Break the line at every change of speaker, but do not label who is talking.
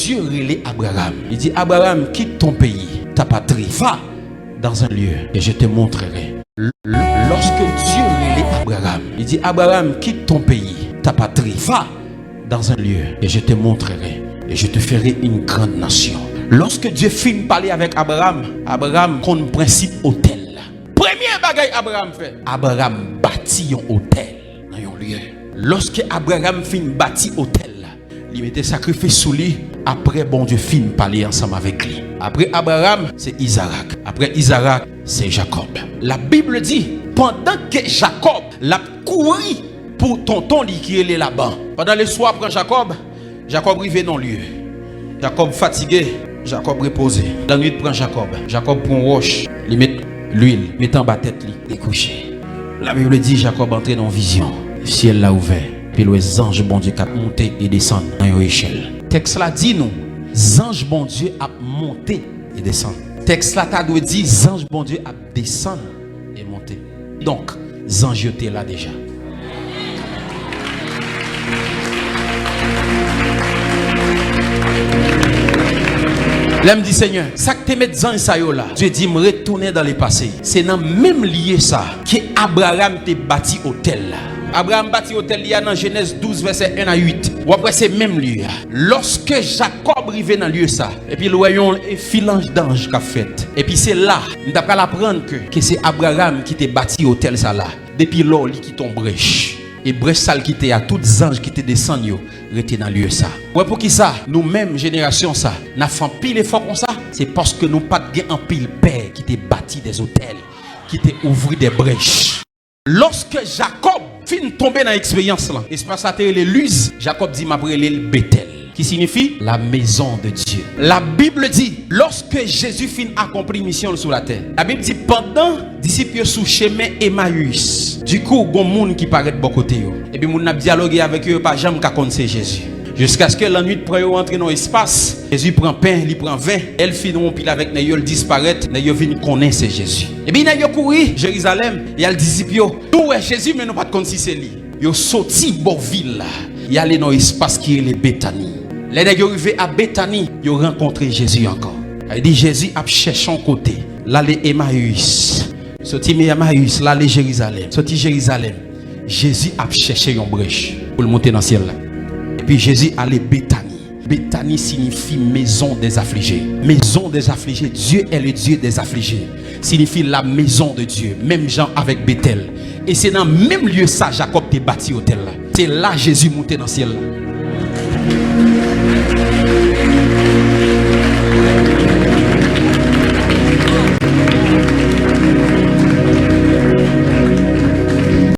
Dieu relève Abraham. Il dit Abraham, quitte ton pays, ta patrie, va dans un lieu et je te montrerai. Lorsque Dieu relève Abraham, il dit Abraham, quitte ton pays, ta patrie, va dans un lieu et je te montrerai et je te ferai une grande nation. Lorsque Dieu finit de parler avec Abraham, Abraham compte le principe hôtel. Premier bagage Abraham fait, Abraham bâtit un hôtel dans un lieu. Lorsque Abraham finit de bâtir hôtel, il mettait sacrifice sous lui. Après, bon Dieu finit de parler ensemble avec lui. Après Abraham, c'est Isaac. Après Isaac, c'est Jacob. La Bible dit, pendant que Jacob l'a couru pour tonton qui est là-bas, pendant le soir, prend Jacob arrive dans le lieu. Jacob fatigué, Jacob reposé. La nuit, prend Jacob prend roche, il met l'huile, met en bas tête, il est couché. La Bible dit, Jacob entre dans une vision. Le ciel l'a ouvert. Puis les anges bon Dieu qui montent et descendent dans une échelle. Texte là dit nous, anges bon Dieu a monté et descend. Texte là t'a doit dire anges bon Dieu a descendre et monter. Donc, anges étaient là déjà. Là me dit Seigneur, ça que tu mets dans ça là, Dieu dit me retourner dans le passé. C'est dans même lieu ça que Abraham t'a bâti hôtel là. Abraham bâti hôtel là dans Genèse 12 verset 1 à 8. Ou après c'est même lieu. Lorsque Jacob arrivé dans lieu ça, et puis le voyons et filange d'ange qu'a fait. Et puis c'est là, nous d'après l'apprendre que c'est Abraham qui t'a bâti hôtel ça là. Depuis là, il qui tombe brèche. Et brèche sale qui était à tous les anges qui te descendent yo rete dans lieu ça. Ouais pour qui ça nous même génération ça n'a fait pile effort comme ça, c'est parce que nous pas de un pile père qui te bâti des hôtels, qui te ouvri des brèches. Lorsque Jacob fin tomber dans l'expérience là, espace à terre les luz, Jacob dit m'a brûlé le Bethel, qui signifie la maison de Dieu. La Bible dit lorsque Jésus fin accompli mission sur la terre. La Bible dit pendant disciples sous chemin Emmaüs. Du coup, il y a des gens qui paraissent de bon côté. Et puis, ils ont dialogué avec eux, pas jamais qu'à connaître Jésus. Jusqu'à ce que la nuit, pour entrer dans l'espace, Jésus prend pain, il prend vin, elle finit pile avec Nayo, elle disparaît, Nayo vient connaître Jésus. Et puis, Nayo couru, Jérusalem, il y a le disciple, nous, Jésus, mais nous pas de connaître c'est lui. Ils sorti de la ville, ils allé dans l'espace qui est le Bethanie. Les gens arrivés à Bethanie, ils ont rencontré Jésus encore. Il dit Jésus a cherché un côté, là, les Emmaüs. Sorti Emmaüs, là, les Jérusalem. Sorti Jérusalem, Jésus a cherché une brèche pour le monter dans le ciel. Et puis Jésus allait Bethanie. Bethanie signifie maison des affligés. Maison des affligés. Dieu est le Dieu des affligés. Signifie la maison de Dieu. Même Jean avec Bethel. Et c'est dans le même lieu ça, Jacob t'a bâti hôtel là. C'est là Jésus monté dans le ciel là.